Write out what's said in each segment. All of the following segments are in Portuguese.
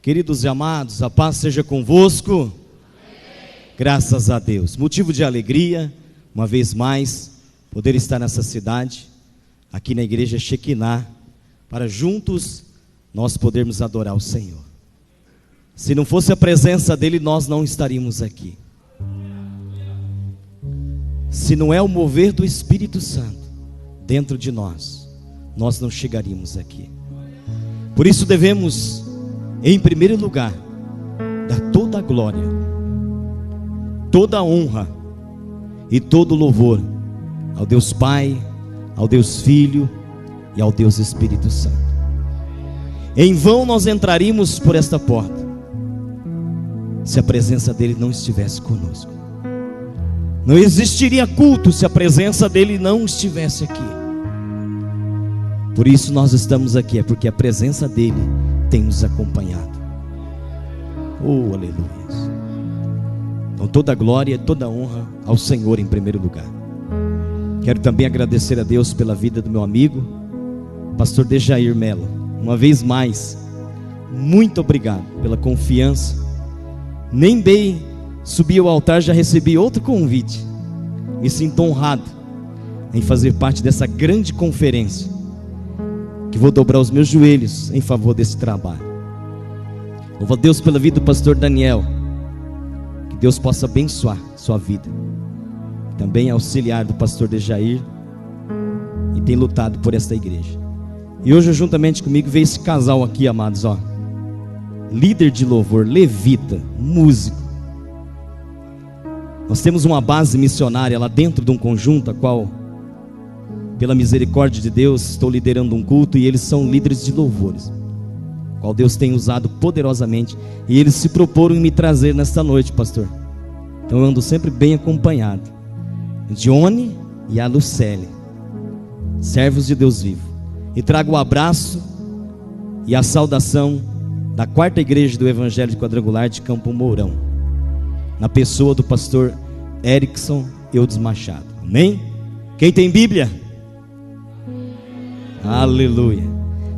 Queridos e amados, a paz seja convosco. Amém. Graças a Deus. Motivo de alegria, uma vez mais, poder estar nessa cidade, aqui na igreja Shekinah, para juntos nós podermos adorar o Senhor. Se não fosse a presença dEle, nós não estaríamos aqui. Se não é o mover do Espírito Santo dentro de nós, nós não chegaríamos aqui. Por isso devemos, em primeiro lugar, dar toda a glória, toda a honra e todo o louvor ao Deus Pai, ao Deus Filho e ao Deus Espírito Santo. Em vão nós entraríamos por esta porta se a presença dEle não estivesse conosco. Não existiria culto se a presença dEle não estivesse aqui. Por isso nós estamos aqui, é porque a presença dEle tem nos acompanhado. Oh, aleluia. Então toda a glória e toda a honra ao Senhor em primeiro lugar. Quero também agradecer a Deus pela vida do meu amigo pastor Dejair Mello. Uma vez mais, muito obrigado pela confiança. Nem bem subi ao altar, já recebi outro convite. Me sinto honrado em fazer parte dessa grande conferência, que vou dobrar os meus joelhos em favor desse trabalho. Louvo a Deus pela vida do pastor Daniel. Que Deus possa abençoar sua vida. Também auxiliar do pastor Dejair, e tem lutado por esta igreja. E hoje juntamente comigo veio esse casal aqui, amados, ó. Líder de louvor, levita, músico. Nós temos uma base missionária lá dentro de um conjunto, a qual, pela misericórdia de Deus, estou liderando um culto, e eles são líderes de louvores, qual Deus tem usado poderosamente, e eles se proporam em me trazer nesta noite, pastor. Então eu ando sempre bem acompanhado. Johnny e a Lucélia, servos de Deus vivo, e trago o abraço e a saudação da quarta igreja do Evangelho Quadrangular de Campo Mourão, na pessoa do pastor Erickson Eudes Machado. Amém? Quem tem Bíblia? Aleluia.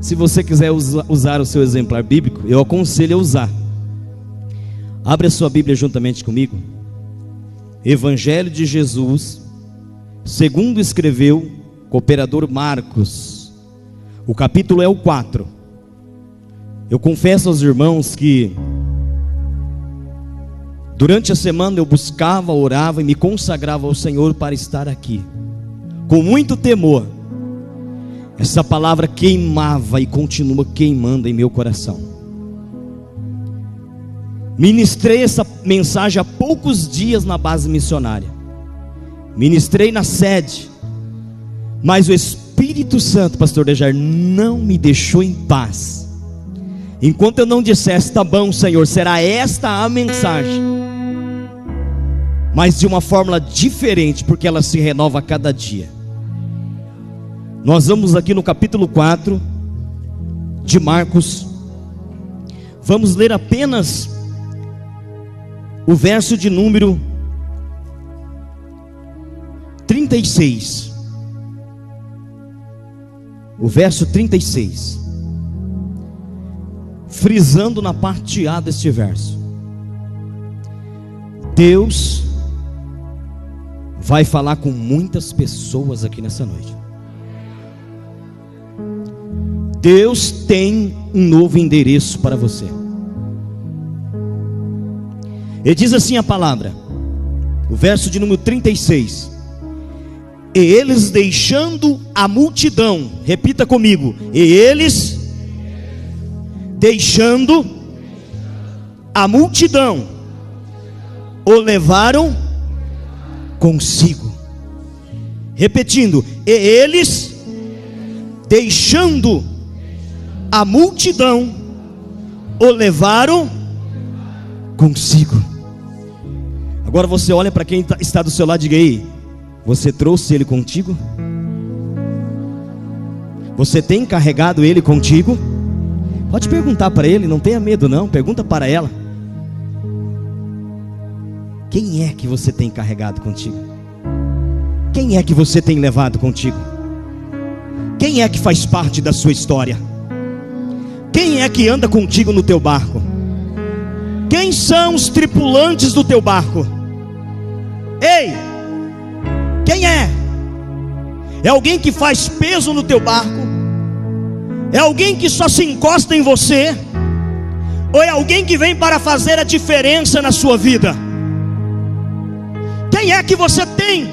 Se você quiser usar o seu exemplar bíblico, eu aconselho a usar. Abra sua Bíblia juntamente comigo. Evangelho de Jesus, segundo escreveu o cooperador Marcos. O capítulo é o 4. Eu confesso aos irmãos que durante a semana eu buscava, orava e me consagrava ao Senhor para estar aqui, com muito temor. Essa palavra queimava e continua queimando em meu coração. Ministrei essa mensagem há poucos dias na base missionária. Ministrei na sede, mas o Espírito Santo, pastor Dejair, não me deixou em paz enquanto eu não dissesse: tá bom, Senhor, será esta a mensagem, mas de uma fórmula diferente, porque ela se renova a cada dia. Nós vamos aqui no capítulo 4 de Marcos. Vamos ler apenas o verso de número 36. O verso 36. Frisando na parte A deste verso. Deus vai falar com muitas pessoas aqui nessa noite. Deus tem um novo endereço para você. E diz assim a palavra, o verso de número 36. E eles deixando a multidão, repita comigo, e eles deixando a multidão, o levaram consigo. Repetindo, e eles deixando a multidão, o levaram consigo. Agora você olha para quem está do seu lado e diga: aí, você trouxe ele contigo? Você tem carregado ele contigo? Pode perguntar para ele, não tenha medo não, pergunta para ela. Quem é que você tem carregado contigo? Quem é que você tem levado contigo? Quem é que faz parte da sua história? Quem é que anda contigo no teu barco? Quem são os tripulantes do teu barco? Ei, quem é? É alguém que faz peso no teu barco? É alguém que só se encosta em você? Ou é alguém que vem para fazer a diferença na sua vida? Quem é que você tem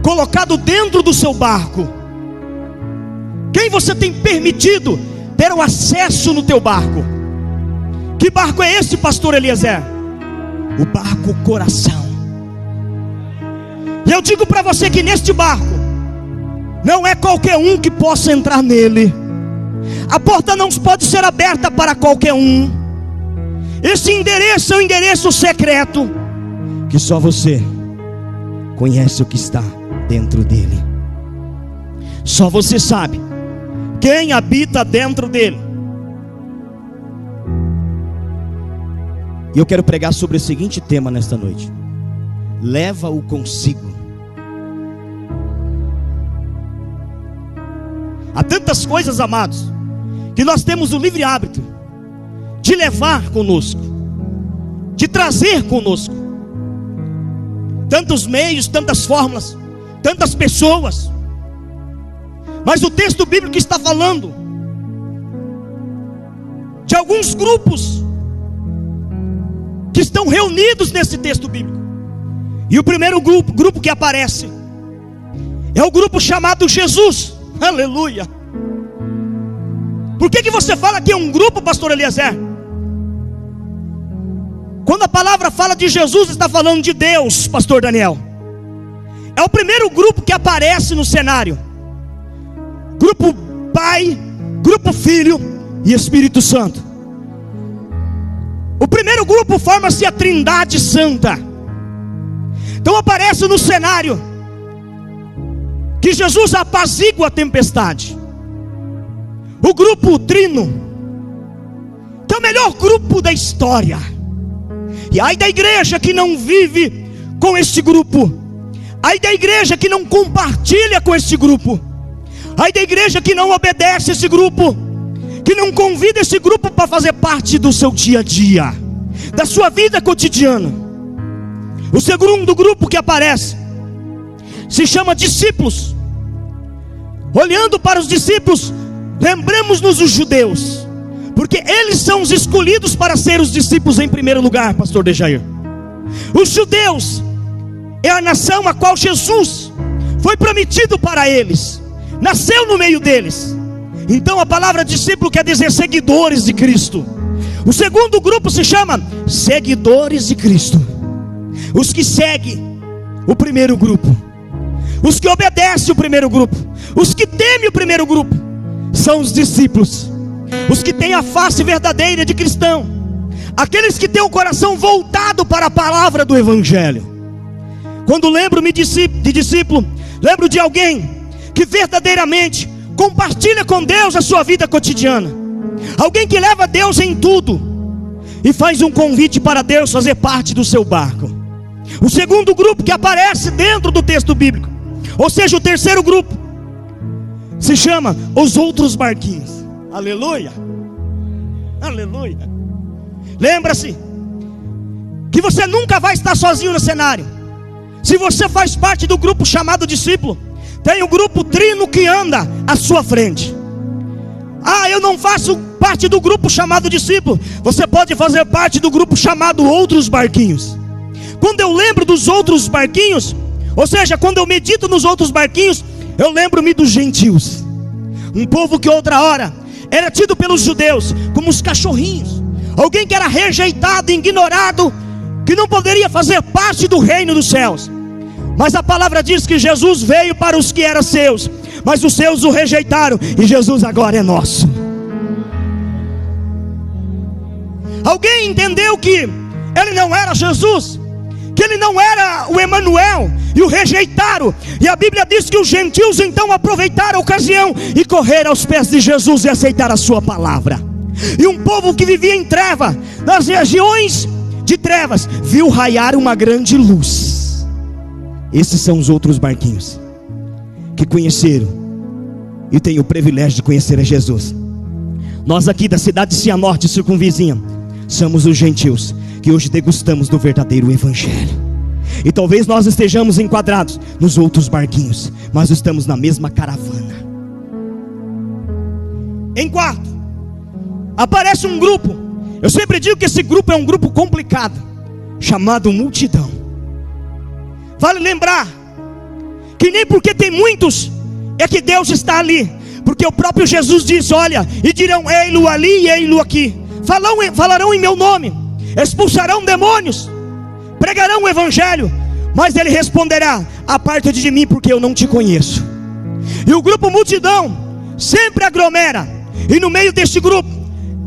colocado dentro do seu barco? Quem você tem permitido ter o acesso no teu barco? Que barco é esse, pastor Eliezer? O barco coração. E eu digo para você que neste barco não é qualquer um que possa entrar nele. A porta não pode ser aberta para qualquer um. Esse endereço é um endereço secreto, que só você conhece o que está dentro dele. Só você sabe quem habita dentro dele. E eu quero pregar sobre o seguinte tema nesta noite: leva-o consigo. Há tantas coisas, amados, que nós temos o livre hábito de levar conosco, de trazer conosco. Tantos meios, tantas fórmulas, tantas pessoas. Mas o texto bíblico está falando de alguns grupos que estão reunidos nesse texto bíblico. E o primeiro grupo que aparece é o grupo chamado Jesus. Aleluia. Por que você fala que é um grupo, pastor Eliezer? Quando a palavra fala de Jesus, está falando de Deus, pastor Daniel. É o primeiro grupo que aparece no cenário. Grupo Pai, grupo Filho e Espírito Santo. O primeiro grupo forma-se a Trindade Santa. Então aparece no cenário que Jesus apazigua a tempestade. O grupo Trino, que é o melhor grupo da história. E ai da igreja que não vive com este grupo. Ai da igreja que não compartilha com este grupo. Ai da igreja que não obedece esse grupo, que não convida esse grupo para fazer parte do seu dia a dia, da sua vida cotidiana. O segundo grupo que aparece se chama discípulos. Olhando para os discípulos, lembramos-nos dos judeus, porque eles são os escolhidos para ser os discípulos em primeiro lugar, pastor Dejair. Os judeus é a nação a qual Jesus foi prometido para eles, nasceu no meio deles. Então a palavra discípulo quer dizer seguidores de Cristo. O segundo grupo se chama seguidores de Cristo. Os que seguem o primeiro grupo, os que obedecem o primeiro grupo, os que temem o primeiro grupo, são os discípulos. Os que têm a face verdadeira de cristão, aqueles que têm o coração voltado para a palavra do Evangelho. Quando lembro-me de discípulo, lembro de alguém que verdadeiramente compartilha com Deus a sua vida cotidiana. Alguém que leva Deus em tudo e faz um convite para Deus fazer parte do seu barco. O segundo grupo que aparece dentro do texto bíblico, ou seja, o terceiro grupo, se chama os outros barquinhos. Aleluia, aleluia. Lembra-se que você nunca vai estar sozinho no cenário. Se você faz parte do grupo chamado discípulo, tem o grupo Trino que anda à sua frente. Ah, eu não faço parte do grupo chamado discípulo. Você pode fazer parte do grupo chamado outros barquinhos. Quando eu lembro dos outros barquinhos, ou seja, quando eu medito nos outros barquinhos, eu lembro-me dos gentios. Um povo que outra hora era tido pelos judeus como os cachorrinhos. Alguém que era rejeitado, ignorado, que não poderia fazer parte do reino dos céus. Mas a palavra diz que Jesus veio para os que eram seus, mas os seus o rejeitaram, e Jesus agora é nosso. Alguém entendeu que ele não era Jesus, que ele não era o Emanuel, e o rejeitaram. E a Bíblia diz que os gentios então aproveitaram a ocasião e correram aos pés de Jesus e aceitaram a sua palavra. E um povo que vivia em treva, nas regiões de trevas, viu raiar uma grande luz. Esses são os outros barquinhos que conheceram e têm o privilégio de conhecer a Jesus. Nós aqui da cidade de Cianorte, circunvizinha, somos os gentios que hoje degustamos do verdadeiro evangelho. E talvez nós estejamos enquadrados nos outros barquinhos, mas estamos na mesma caravana. Em quarto, aparece um grupo. Eu sempre digo que esse grupo é um grupo complicado, chamado multidão. Vale lembrar que nem porque tem muitos é que Deus está ali, porque o próprio Jesus disse: olha, e dirão ei-lo ali e ei-lo aqui, falarão em meu nome, expulsarão demônios, pregarão o evangelho, mas ele responderá: aparta-te de mim, porque eu não te conheço. E o grupo multidão sempre aglomera, e no meio desse grupo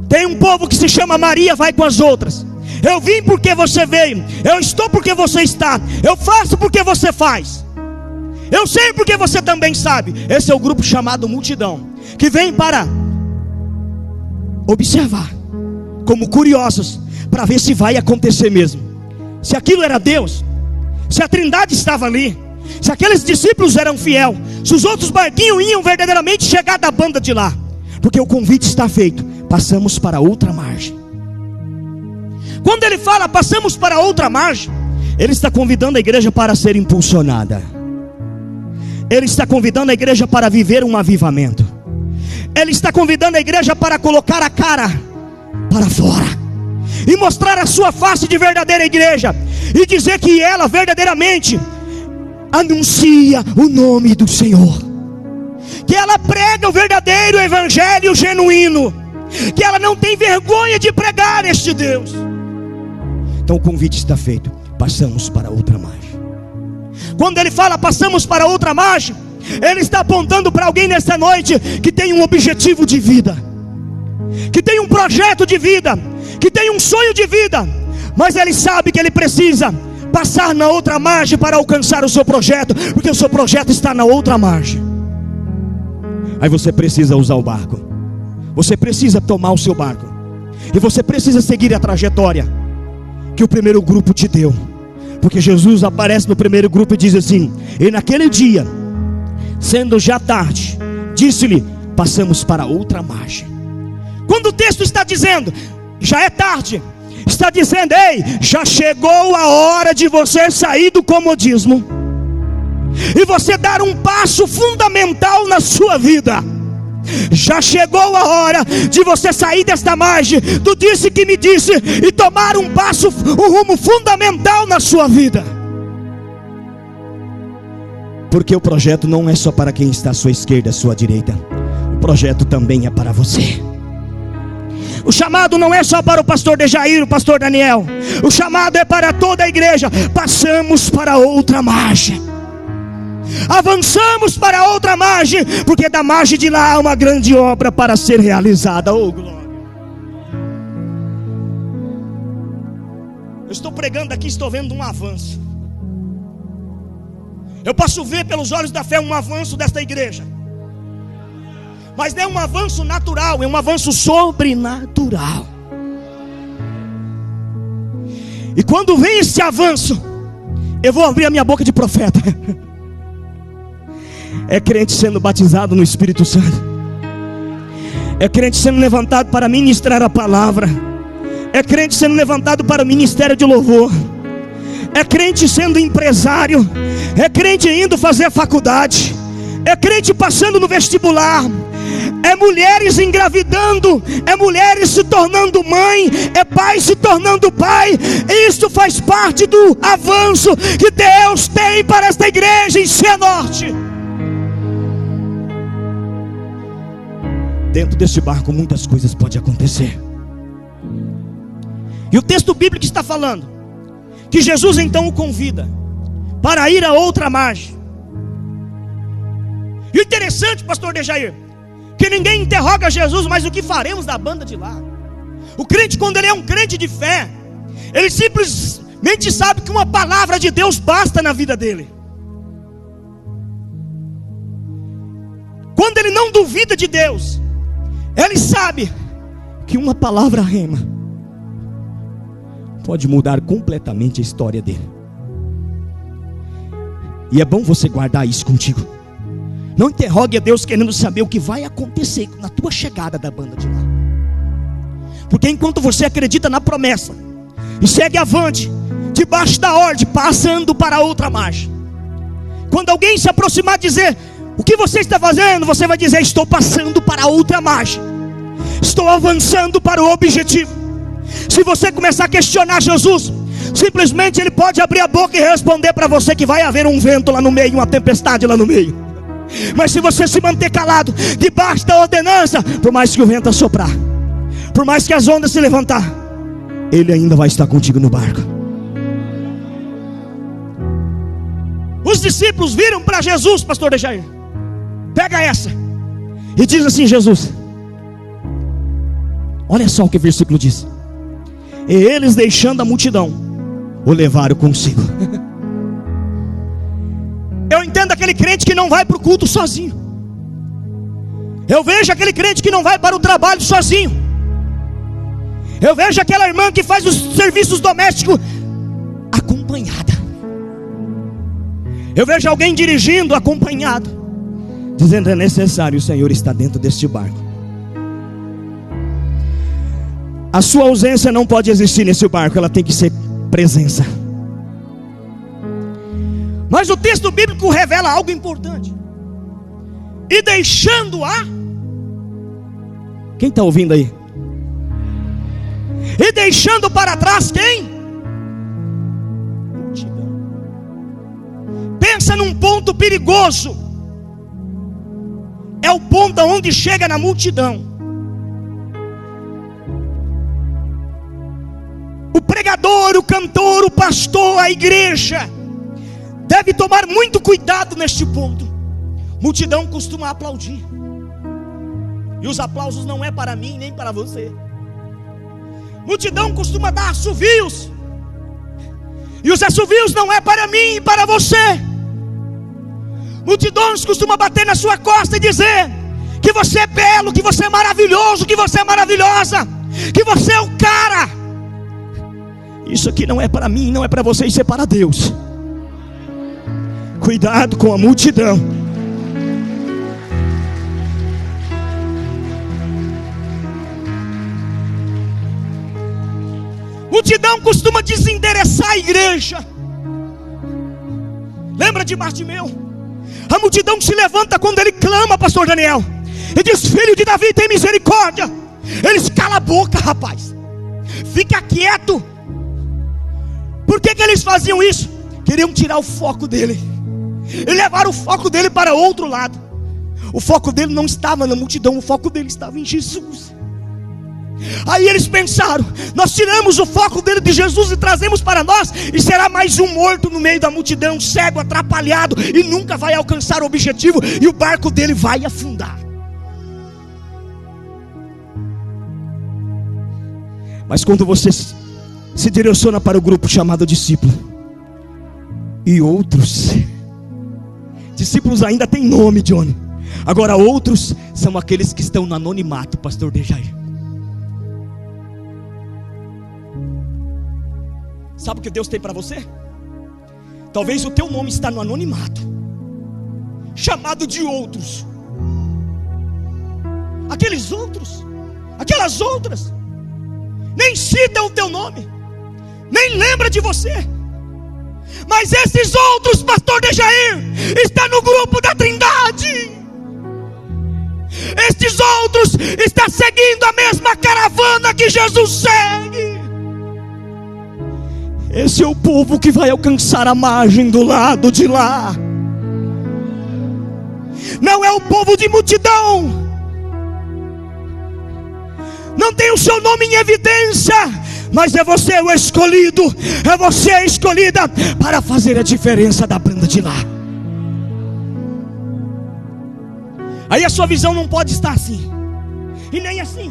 tem um povo que se chama Maria, vai com as outras. Eu vim porque você veio, eu estou porque você está, eu faço porque você faz, eu sei porque você também sabe. Esse é o grupo chamado multidão, que vem para observar, como curiosos, para ver se vai acontecer mesmo, se aquilo era Deus, se a Trindade estava ali, se aqueles discípulos eram fiel, se os outros barquinhos iam verdadeiramente chegar da banda de lá. Porque o convite está feito: passamos para outra margem. Quando ele fala passamos para outra margem, ele está convidando a igreja para ser impulsionada. Ele está convidando a igreja para viver um avivamento. Ele está convidando a igreja para colocar a cara para fora e mostrar a sua face de verdadeira igreja, e dizer que ela verdadeiramente anuncia o nome do Senhor, que ela prega o verdadeiro evangelho genuíno, que ela não tem vergonha de pregar este Deus. Então o convite está feito: passamos para outra margem. Quando ele fala passamos para outra margem, ele está apontando para alguém nessa noite que tem um objetivo de vida, que tem um projeto de vida, que tem um sonho de vida, mas ele sabe que ele precisa passar na outra margem para alcançar o seu projeto, porque o seu projeto está na outra margem. Aí você precisa usar o barco, você precisa tomar o seu barco, e você precisa seguir a trajetória que o primeiro grupo te deu. Porque Jesus aparece no primeiro grupo e diz assim: e naquele dia, sendo já tarde, disse-lhe: passamos para outra margem. Quando o texto está dizendo já é tarde, está dizendo: ei, já chegou a hora de você sair do comodismo e você dar um passo fundamental na sua vida. Já chegou a hora de você sair desta margem do disse que me disse e tomar um passo, um rumo fundamental na sua vida. Porque o projeto não é só para quem está à sua esquerda, à sua direita. O projeto também é para você. O chamado não é só para o pastor Dejair, o pastor Daniel. O chamado é para toda a igreja. Passamos para outra margem, avançamos para outra margem, porque da margem de lá há uma grande obra para ser realizada. Oh glória! Eu estou pregando aqui, estou vendo um avanço. Eu posso ver pelos olhos da fé um avanço desta igreja, mas não é um avanço natural, é um avanço sobrenatural. E quando vem esse avanço, eu vou abrir a minha boca de profeta. É crente sendo batizado no Espírito Santo, é crente sendo levantado para ministrar a palavra, é crente sendo levantado para o ministério de louvor, é crente sendo empresário, é crente indo fazer faculdade, é crente passando no vestibular, é mulheres engravidando, é mulheres se tornando mãe, é pai se tornando pai. Isso faz parte do avanço que Deus tem para esta igreja em Cianorte. Dentro desse barco muitas coisas podem acontecer. E o texto bíblico está falando que Jesus então o convida para ir a outra margem. E o interessante, pastor Dejair, que ninguém interroga Jesus: mas o que faremos da banda de lá? O crente, quando ele é um crente de fé, ele simplesmente sabe que uma palavra de Deus basta na vida dele. Quando ele não duvida de Deus, ele sabe que uma palavra rema pode mudar completamente a história dele. E é bom você guardar isso contigo. Não interrogue a Deus querendo saber o que vai acontecer na tua chegada da banda de lá. Porque enquanto você acredita na promessa e segue avante, debaixo da ordem, passando para outra margem, quando alguém se aproximar e dizer: o que você está fazendo? Você vai dizer: estou passando para outra margem, estou avançando para o objetivo. Se você começar a questionar Jesus, simplesmente Ele pode abrir a boca e responder para você que vai haver um vento lá no meio, uma tempestade lá no meio. Mas se você se manter calado, debaixo da ordenança, por mais que o vento assoprar, por mais que as ondas se levantar, Ele ainda vai estar contigo no barco. Os discípulos viram para Jesus, pastor Dejair, pega essa, e diz assim: Jesus, olha só o que o versículo diz: e eles, deixando a multidão, o levaram consigo. Eu entendo aquele crente que não vai para o culto sozinho. Eu vejo aquele crente que não vai para o trabalho sozinho. Eu vejo aquela irmã que faz os serviços domésticos acompanhada. Eu vejo alguém dirigindo acompanhado, dizendo: é necessário, o Senhor está dentro deste barco. A sua ausência não pode existir nesse barco, ela tem que ser presença. Mas o texto bíblico revela algo importante. E deixando-a, quem está ouvindo aí? E deixando para trás quem? Multidão. Pensa num ponto perigoso. É o ponto onde chega na multidão. O pregador, o cantor, o pastor, a igreja deve tomar muito cuidado neste ponto. Multidão costuma aplaudir, e os aplausos não é para mim nem para você. Multidão costuma dar assovios, e os assovios não é para mim e para você. Multidões costuma bater na sua costa e dizer que você é belo, que você é maravilhoso, que você é maravilhosa, que você é o cara. Isso aqui não é para mim, não é para você, isso é para Deus. Cuidado com a multidão. Multidão costuma desendereçar a igreja. Lembra de Bartimeu? A multidão se levanta quando ele clama, pastor Daniel, e diz: filho de Davi, tem misericórdia. Eles calam a boca, rapaz. Fica quieto. Por que eles faziam isso? Queriam tirar o foco dele e levar o foco dele para outro lado. O foco dele não estava na multidão, o foco dele estava em Jesus. Aí eles pensaram: nós tiramos o foco dele de Jesus e trazemos para nós, e será mais um morto no meio da multidão, cego, atrapalhado, e nunca vai alcançar o objetivo, e o barco dele vai afundar. Mas quando você se direciona para o grupo chamado discípulo, e outros discípulos ainda tem nome, Johnny. Agora outros são aqueles que estão no anonimato, pastor Dejair. Sabe o que Deus tem para você? Talvez o teu nome está no anonimato, chamado de outros. Aqueles outros, aquelas outras, nem citam o teu nome, nem lembra de você. Mas esses outros, pastor Dejair, está no grupo da Trindade. Estes outros estão seguindo a mesma caravana que Jesus segue. Esse é o povo que vai alcançar a margem do lado de lá. Não é o povo de multidão. Não tem o seu nome em evidência, mas é você o escolhido, é você a escolhida para fazer a diferença da banda de lá. Aí a sua visão não pode estar assim, e nem assim,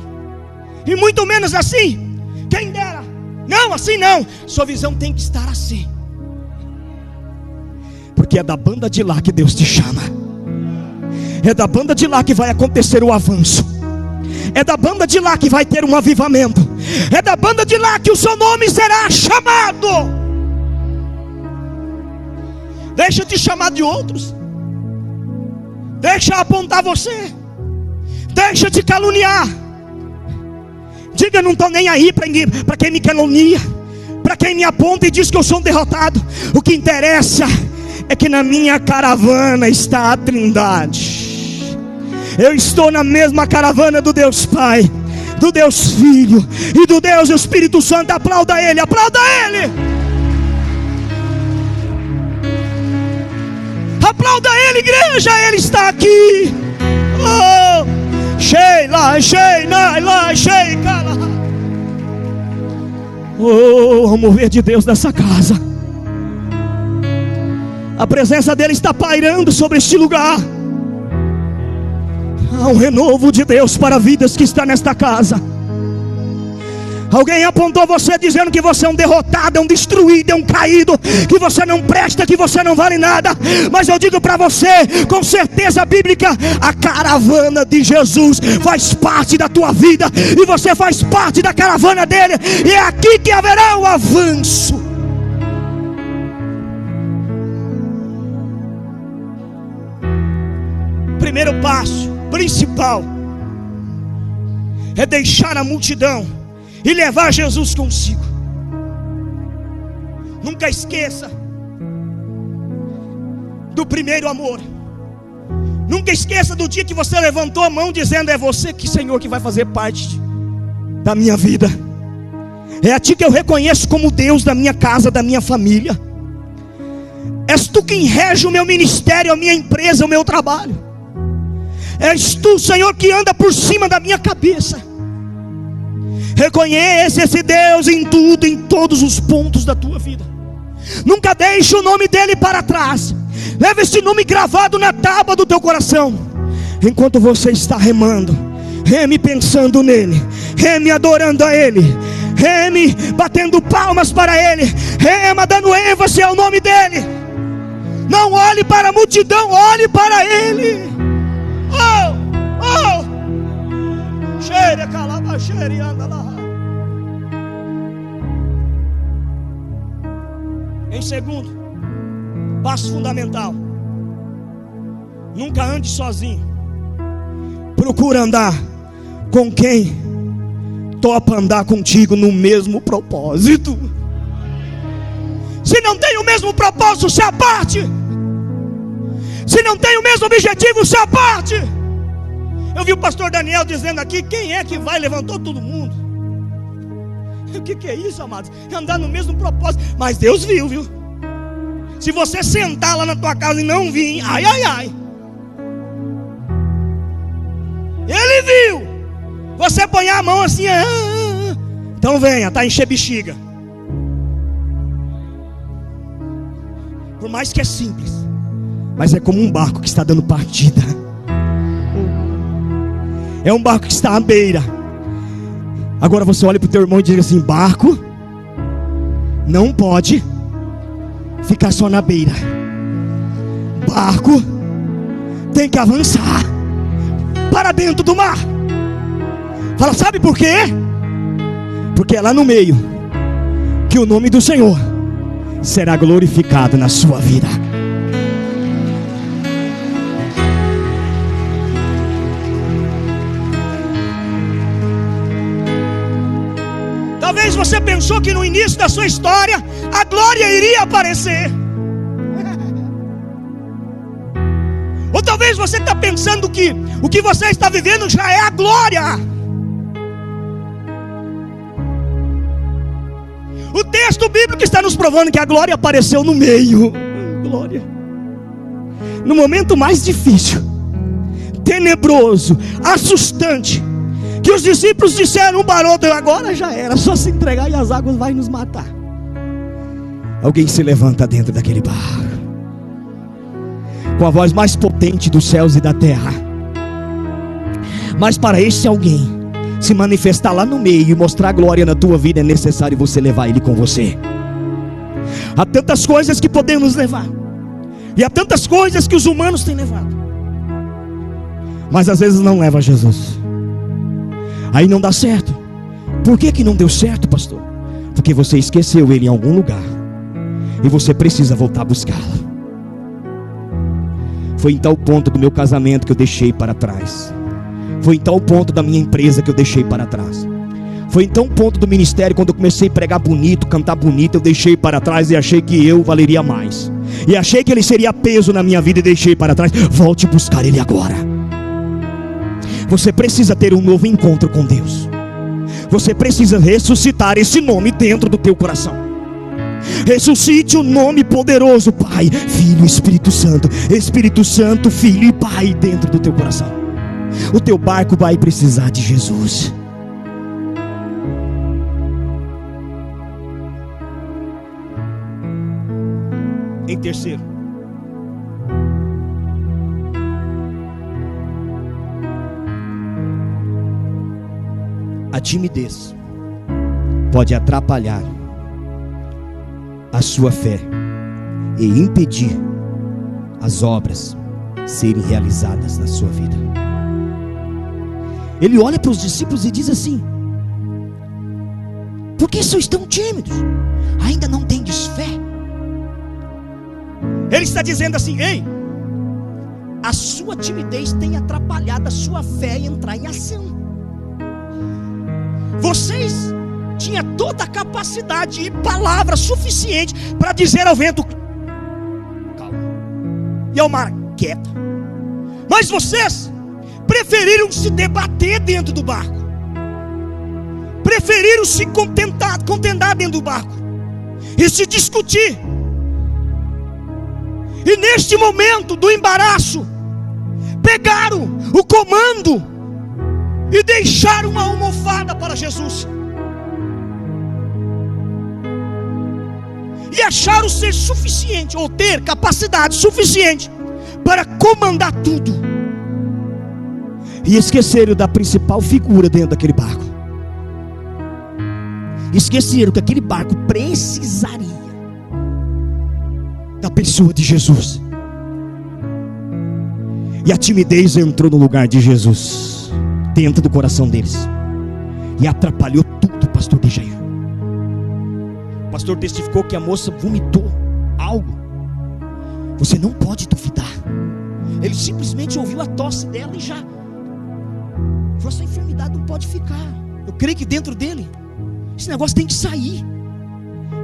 e muito menos assim. Quem dera. Não, assim não. Sua visão tem que estar assim, porque é da banda de lá que Deus te chama. É da banda de lá que vai acontecer o avanço. É da banda de lá que vai ter um avivamento. É da banda de lá que o seu nome será chamado. Deixa eu te chamar de outros. Deixa eu apontar você. Deixa eu te caluniar. Diga: não estou nem aí para quem me calunia, para quem me aponta e diz que eu sou um derrotado. O que interessa é que na minha caravana está a Trindade. Eu estou na mesma caravana do Deus Pai, do Deus Filho e do Deus Espírito Santo. Aplauda Ele, aplauda Ele. Aplauda Ele, igreja, Ele está aqui. Oh, Sheila, Sheila, Sheila. Oh, o mover de Deus nessa casa. A presença dele está pairando sobre este lugar. Há um renovo de Deus para vidas que está nesta casa. Alguém apontou você dizendo que você é um derrotado, é um destruído, é um caído, que você não presta, que você não vale nada. Mas eu digo para você, com certeza bíblica, a caravana de Jesus faz parte da tua vida, e você faz parte da caravana dele, e é aqui que haverá o avanço. Primeiro passo principal é deixar a multidão e levar Jesus consigo. Nunca esqueça do primeiro amor. Nunca esqueça do dia que você levantou a mão dizendo: é você, Senhor, que vai fazer parte da minha vida. É a ti que eu reconheço como Deus da minha casa, da minha família. És tu quem rege o meu ministério, a minha empresa, o meu trabalho. És tu, Senhor, que anda por cima da minha cabeça. Reconhece esse Deus em tudo, em todos os pontos da tua vida. Nunca deixe o nome dele para trás. Leve esse nome gravado na tábua do teu coração. Enquanto você está remando, reme pensando nele, reme adorando a ele, reme batendo palmas para ele, rema dando ênfase ao nome dele. Não olhe para a multidão, olhe para ele. Oh, oh. Cheira, calaba, cheira e anda lá. Em segundo, passo fundamental: nunca ande sozinho. Procura andar com quem topa andar contigo no mesmo propósito. Se não tem o mesmo propósito, se aparte. Se não tem o mesmo objetivo, se aparte. Eu vi o pastor Daniel dizendo aqui: quem é que vai? Levantou todo mundo. O que é isso, amados? É andar no mesmo propósito. Mas Deus viu. Se você sentar lá na tua casa e não vir, ai, ai, ai. Ele viu. Você põe a mão assim, então venha, tá encher bexiga. Por mais que é simples, mas é como um barco que está dando partida. É um barco que está à beira. Agora você olha para o teu irmão e diz assim: barco não pode ficar só na beira. Barco tem que avançar para dentro do mar. Fala: sabe por quê? Porque é lá no meio que o nome do Senhor será glorificado na sua vida. Talvez você pensou que no início da sua história a glória iria aparecer. Ou talvez você está pensando que o que você está vivendo já é a glória. O texto bíblico está nos provando que a glória apareceu no meio. Glória. No momento mais difícil, tenebroso, assustante, que os discípulos disseram um baroto: agora já era, só se entregar e as águas vão nos matar. Alguém se levanta dentro daquele barco, com a voz mais potente dos céus e da terra. Mas para esse alguém se manifestar lá no meio e mostrar glória na tua vida, é necessário você levar ele com você. Há tantas coisas que podemos levar, e há tantas coisas que os humanos têm levado, mas às vezes não leva Jesus. Aí não dá certo. Por que não deu certo, pastor? Porque você esqueceu ele em algum lugar, e você precisa voltar a buscá-lo. Foi em tal ponto do meu casamento que eu deixei para trás. Foi em tal ponto da minha empresa que eu deixei para trás. Foi então o ponto do ministério, quando eu comecei a pregar bonito, cantar bonito, eu deixei para trás e achei que eu valeria mais. E achei que ele seria peso na minha vida e deixei para trás. Volte buscar ele agora. Você precisa ter um novo encontro com Deus. Você precisa ressuscitar esse nome dentro do teu coração. Ressuscite o nome poderoso, Pai, Filho, Espírito Santo. Espírito Santo, Filho e Pai dentro do teu coração. O teu barco vai precisar de Jesus. Em terceiro, a timidez pode atrapalhar a sua fé e impedir as obras serem realizadas na sua vida. Ele olha para os discípulos e diz assim: por que sois tão tímidos? Ainda não tendes fé? Ele está dizendo assim: ei, a sua timidez tem atrapalhado a sua fé em entrar em ação. Vocês tinham toda a capacidade e palavra suficiente para dizer ao vento: calma, e ao mar: quieta. Mas vocês preferiram se debater dentro do barco, preferiram se contentar dentro do barco e se discutir. E neste momento do embaraço, pegaram o comando e deixaram uma almofada para Jesus. E acharam ser suficiente, ou ter capacidade suficiente para comandar tudo. E esqueceram da principal figura dentro daquele barco. Esqueceram que aquele barco precisaria da pessoa de Jesus. E a timidez entrou no lugar de Jesus, dentro do coração deles, e atrapalhou tudo, pastor Dejair. O pastor testificou que a moça vomitou algo. Você não pode duvidar. Ele simplesmente ouviu a tosse dela e já falou: essa enfermidade não pode ficar. Eu creio que dentro dele esse negócio tem que sair.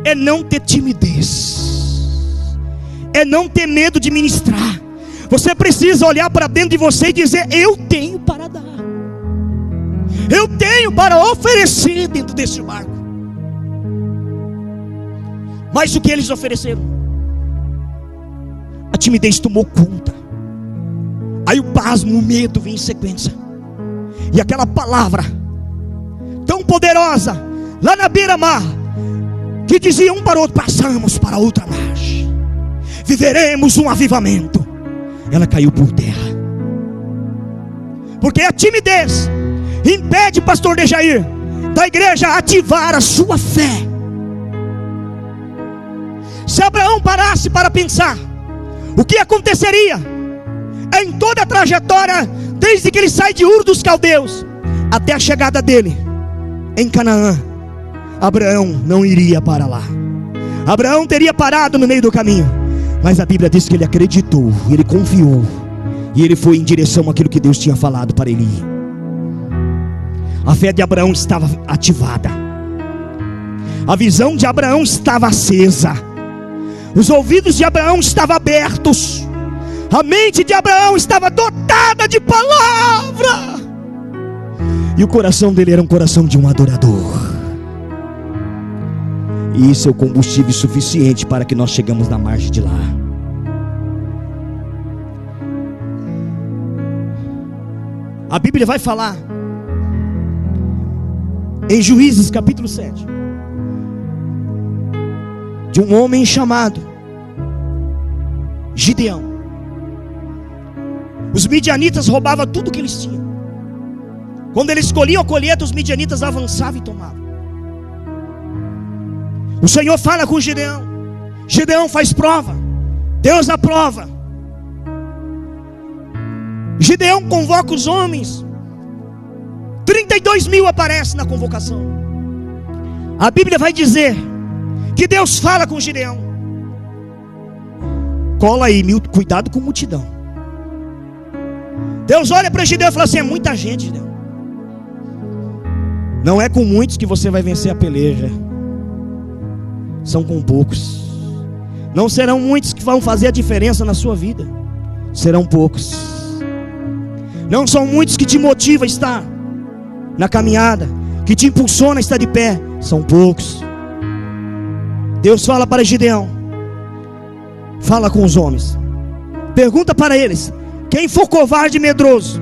É não ter timidez, é não ter medo de ministrar. Você precisa olhar para dentro de você e dizer: eu tenho para dar, eu tenho para oferecer dentro desse barco. Mas o que eles ofereceram? A timidez tomou conta. Aí o pasmo, o medo vem em sequência. E aquela palavra tão poderosa lá na beira-mar, que dizia um para o outro: passamos para outra margem, viveremos um avivamento. Ela caiu por terra. Porque a timidez impede, pastor Dejair, da igreja ativar a sua fé. Se Abraão parasse para pensar o que aconteceria em toda a trajetória, desde que ele sai de Ur dos Caldeus até a chegada dele em Canaã, Abraão não iria para lá. Abraão teria parado no meio do caminho. Mas a Bíblia diz que ele acreditou, ele confiou, e ele foi em direção àquilo que Deus tinha falado para ele ir. A fé de Abraão estava ativada, a visão de Abraão estava acesa, os ouvidos de Abraão estavam abertos, a mente de Abraão estava dotada de palavra, e o coração dele era um coração de um adorador. E isso é o combustível suficiente para que nós chegamos na margem de lá. A Bíblia vai falar em Juízes capítulo 7 de um homem chamado Gideão. Os midianitas roubavam tudo que eles tinham. Quando eles colhiam a colheita, os midianitas avançavam e tomavam. O Senhor fala com Gideão. Gideão faz prova, Deus aprova. Gideão convoca os homens. 32.000 aparecem na convocação. A Bíblia vai dizer que Deus fala com Gideão: cola aí, cuidado com multidão. Deus olha para Gideão e fala assim: é muita gente, Gideão. Não é com muitos que você vai vencer a peleja, são com poucos. Não serão muitos que vão fazer a diferença na sua vida, serão poucos. Não são muitos que te motivam a estar na caminhada, que te impulsiona a estar de pé, são poucos. Deus fala para Gideão, fala com os homens, pergunta para eles: quem for covarde e medroso,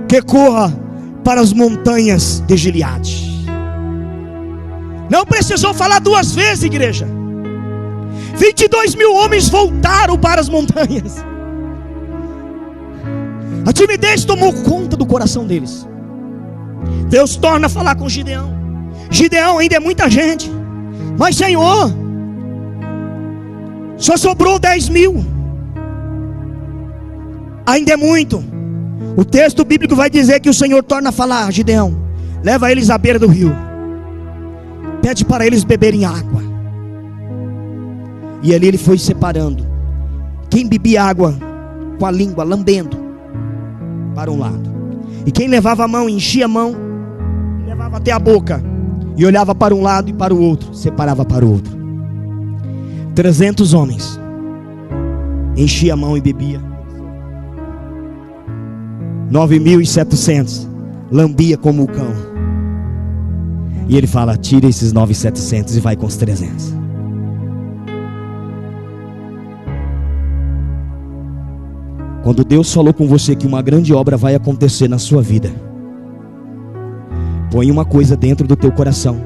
que corra para as montanhas de Gileade. Não precisou falar duas vezes, igreja. 22.000 homens voltaram para as montanhas. A timidez tomou conta do coração deles. Deus torna a falar com Gideão. Gideão, ainda é muita gente, mas Senhor, só sobrou 10.000. Ainda é muito. O texto bíblico vai dizer que o Senhor torna a falar: Gideão, leva eles à beira do rio, pede para eles beberem água. E ali ele foi separando quem bebia água com a língua, lambendo para um lado, e quem levava a mão, enchia a mão, levava até a boca, e olhava para um lado e para o outro, separava para o outro. 300 homens, enchia a mão e bebia. 9.700 lambia como o cão. E ele fala: tira esses 9.700 e vai com os 300. Quando Deus falou com você que uma grande obra vai acontecer na sua vida, põe uma coisa dentro do teu coração,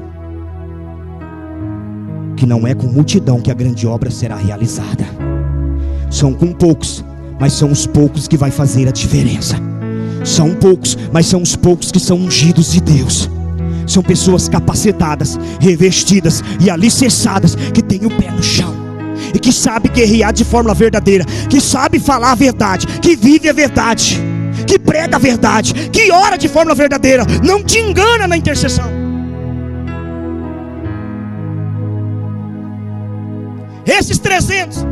que não é com multidão que a grande obra será realizada. São com poucos, mas são os poucos que vai fazer a diferença. São poucos, mas são os poucos que são ungidos de Deus. São pessoas capacitadas, revestidas e alicerçadas, que têm o pé no chão e que sabe guerrear de forma verdadeira, que sabe falar a verdade, que vive a verdade, que prega a verdade, que ora de forma verdadeira, não te engana na intercessão. Esses 300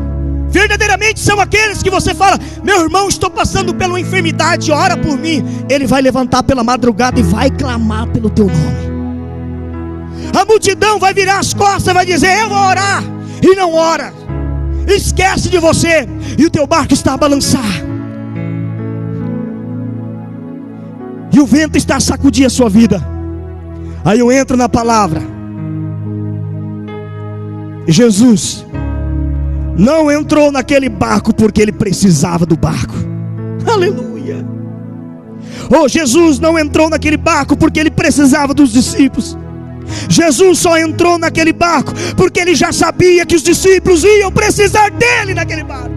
verdadeiramente são aqueles que você fala: meu irmão, estou passando por uma enfermidade, ora por mim. Ele vai levantar pela madrugada e vai clamar pelo teu nome. A multidão vai virar as costas e vai dizer: eu vou orar, e não ora, esquece de você, e o teu barco está a balançar, e o vento está a sacudir a sua vida. Aí eu entro na palavra. Jesus não entrou naquele barco porque ele precisava do barco. Aleluia. Oh, Jesus não entrou naquele barco porque ele precisava dos discípulos. Jesus só entrou naquele barco porque ele já sabia que os discípulos iam precisar dele naquele barco.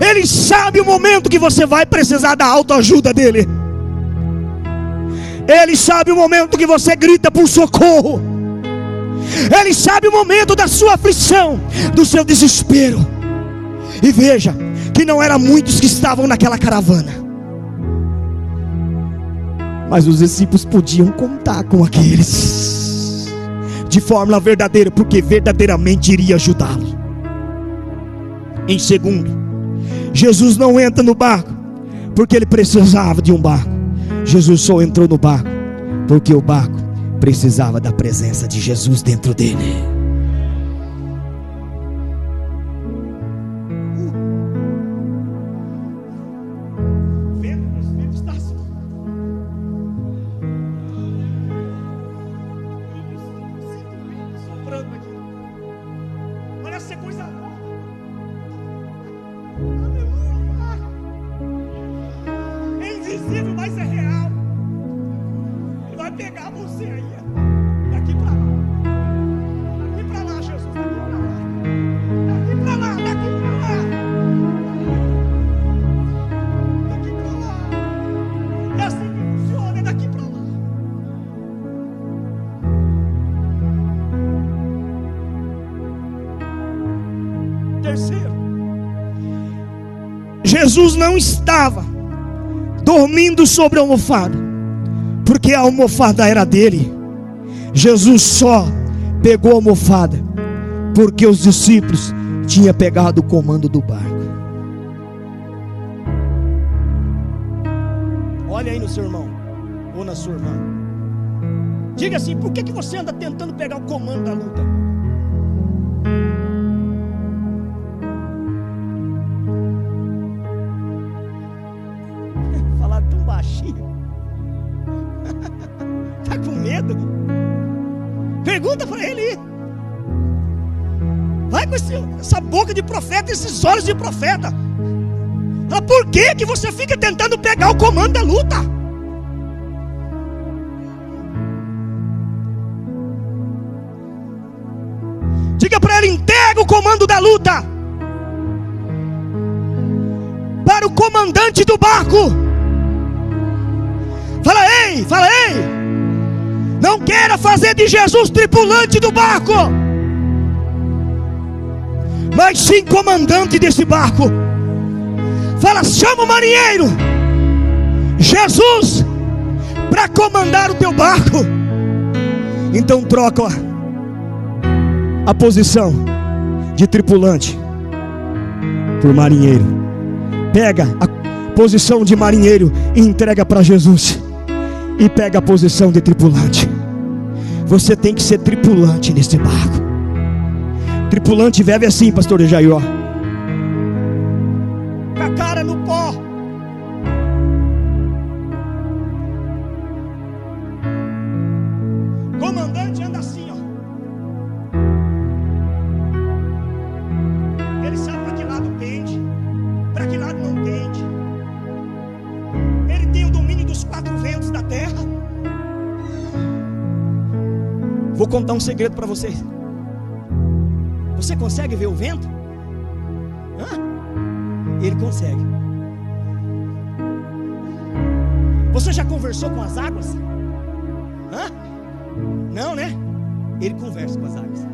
Ele sabe o momento que você vai precisar da autoajuda dele. Ele sabe o momento que você grita por socorro. Ele sabe o momento da sua aflição, do seu desespero. E veja que não eram muitos que estavam naquela caravana, mas os discípulos podiam contar com aqueles de forma verdadeira, porque verdadeiramente iria ajudá-lo. Em segundo, Jesus não entra no barco porque ele precisava de um barco. Jesus só entrou no barco porque o barco precisava da presença de Jesus dentro dele. Olha essa coisa boa. É invisível, mas é real. Ele vai pegar você aí, daqui pra lá. Daqui pra lá, Jesus, daqui pra lá. Daqui pra lá, daqui pra lá. Daqui pra lá. É assim que funciona, é daqui pra lá. Terceiro, Jesus não estava dormindo sobre a almofada porque a almofada era dele. Jesus só pegou a almofada porque os discípulos tinham pegado o comando do barco. Olha aí no seu irmão ou na sua irmã. Diga assim: por que você anda tentando pegar o comando da luta? Falar tão baixinho. Tá com medo? Pergunta para ele. Vai com essa boca de profeta, esses olhos de profeta. Fala, por que você fica tentando pegar o comando da luta? Diga para ele: entrega o comando da luta para o comandante do barco. Fala, ei, não queira fazer de Jesus tripulante do barco, mas sim comandante desse barco. Fala, chama o marinheiro Jesus para comandar o teu barco. Então troca a posição de tripulante por marinheiro. Pega a posição de marinheiro e entrega para Jesus. E pega a posição de tripulante. Você tem que ser tripulante nesse barco. Tripulante vive assim, pastor Jair, ó, com a cara no pó. Comandante anda assim, ó. Ele sabe para que lado pende, para que lado não pende. Ele tem o domínio dos 4 ventos da terra. Vou contar um segredo para vocês. Você consegue ver o vento? Ele consegue. Você já conversou com as águas? Não, né? Ele conversa com as águas.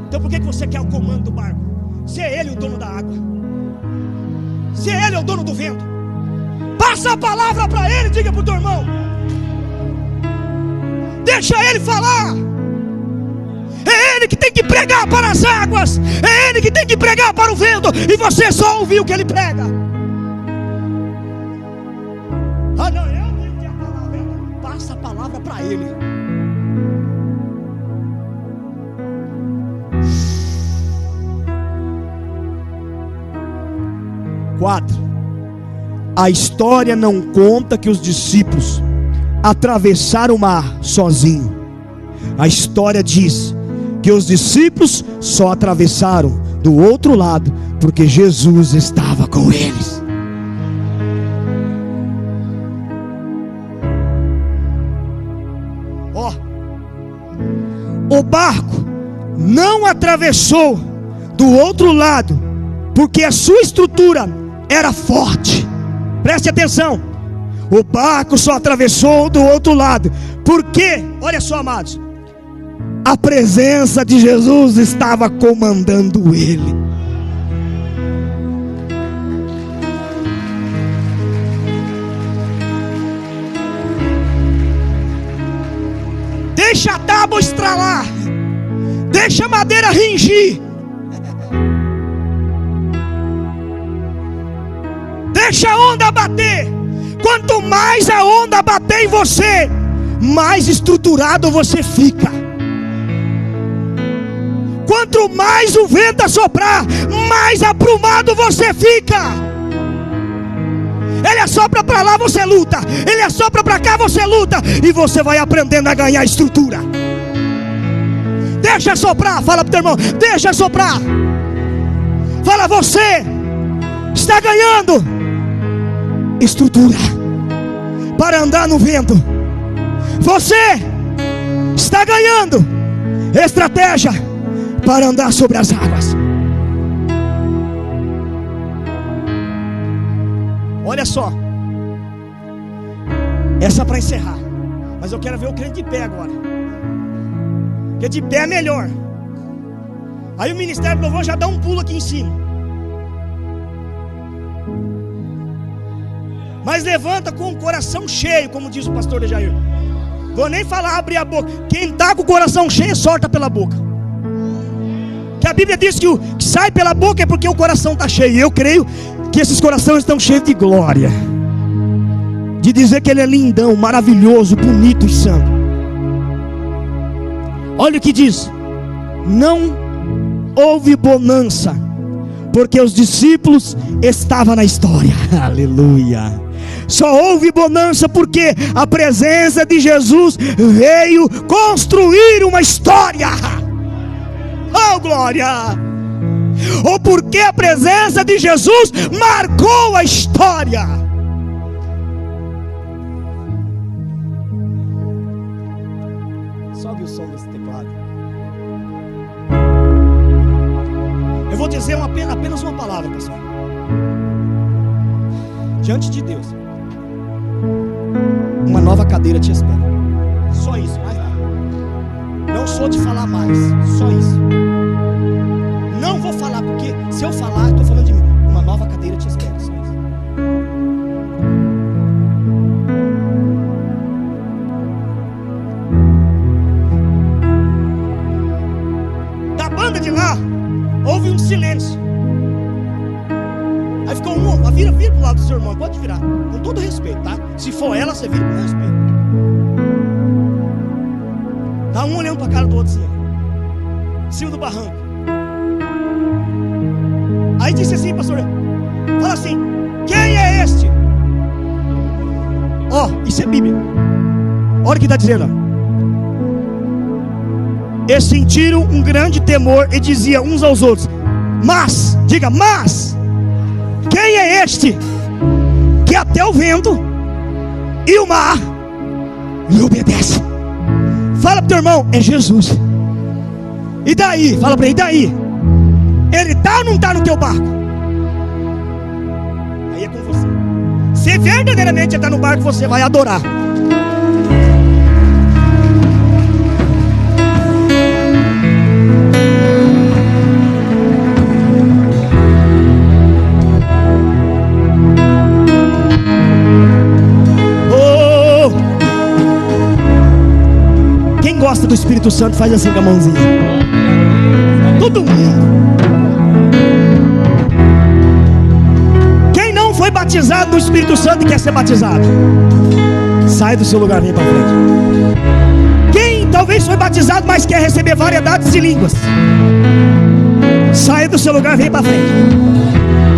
Então por que você quer o comando do barco? Se é ele o dono da água, se é ele o dono do vento, passa a palavra para ele. Diga para o teu irmão: deixa ele falar. É ele que tem que pregar para as águas, é ele que tem que pregar para o vento, e você só ouvir o que ele prega. Ah, não, eu tenho que a palavra. Passa a palavra para ele. Quatro. A história não conta que os discípulos atravessaram o mar sozinhos. A história diz que os discípulos só atravessaram do outro lado porque Jesus estava com eles. Ó, o barco não atravessou do outro lado porque a sua estrutura era forte. Preste atenção. O barco só atravessou do outro lado porque, olha só, amados, a presença de Jesus estava comandando ele. Deixa a tábua estralar, deixa a madeira ringir, deixa a onda bater. Quanto mais a onda bater em você, mais estruturado você fica. Quanto mais o vento assoprar, mais aprumado você fica. Ele assopra para lá, você luta. Ele assopra para cá, você luta. E você vai aprendendo a ganhar estrutura. Deixa soprar. Fala para o teu irmão: deixa soprar. Fala: você está ganhando estrutura para andar no vento. Você está ganhando estratégia para andar sobre as águas. Olha só, essa para encerrar, mas eu quero ver o crente de pé agora, porque de pé é melhor. Aí o ministério do louvor já dá um pulo aqui em cima, mas levanta com o coração cheio, como diz o pastor Jair. Vou nem falar abrir a boca. Quem está com o coração cheio, solta pela boca. Que a Bíblia diz que o que sai pela boca é porque o coração está cheio. E eu creio que esses corações estão cheios de glória, de dizer que Ele é lindão, maravilhoso, bonito e santo. Olha o que diz: não houve bonança, porque os discípulos estavam na história. Aleluia. Só houve bonança porque a presença de Jesus veio construir uma história. Oh, glória! Ou porque a presença de Jesus marcou a história. Sobe o som desse teclado. Eu vou dizer apenas uma palavra, pessoal. Diante de Deus, uma nova cadeira te espera. Só isso, mais nada. Não sou de falar mais, só isso. Não vou falar, porque se eu falar, estou falando de mim. Uma nova cadeira te espera, só isso. Da banda de lá, houve um silêncio. Aí ficou vira pro lado do seu irmão, pode virar, com todo respeito, tá? Se for ela, você vira com respeito. Tá um olhando pra cara do outro assim, em cima do barranco. Aí disse assim, pastor, fala assim: quem é este? Ó, isso é Bíblia. Olha o que está dizendo. Eles sentiram um grande temor e diziam uns aos outros: mas, diga, mas, quem é este que até o vento e o mar lhe obedece? Fala pro teu irmão: é Jesus. E daí? Fala para ele: e daí? Ele está ou não está no teu barco? Aí é com você. Se verdadeiramente ele está no barco, você vai adorar. Oh! Quem gosta do Espírito Santo faz assim com a mãozinha. Todo mundo. Foi batizado no Espírito Santo e quer ser batizado, sai do seu lugar, vem para frente. Quem talvez foi batizado, mas quer receber variedades de línguas, sai do seu lugar, vem para frente.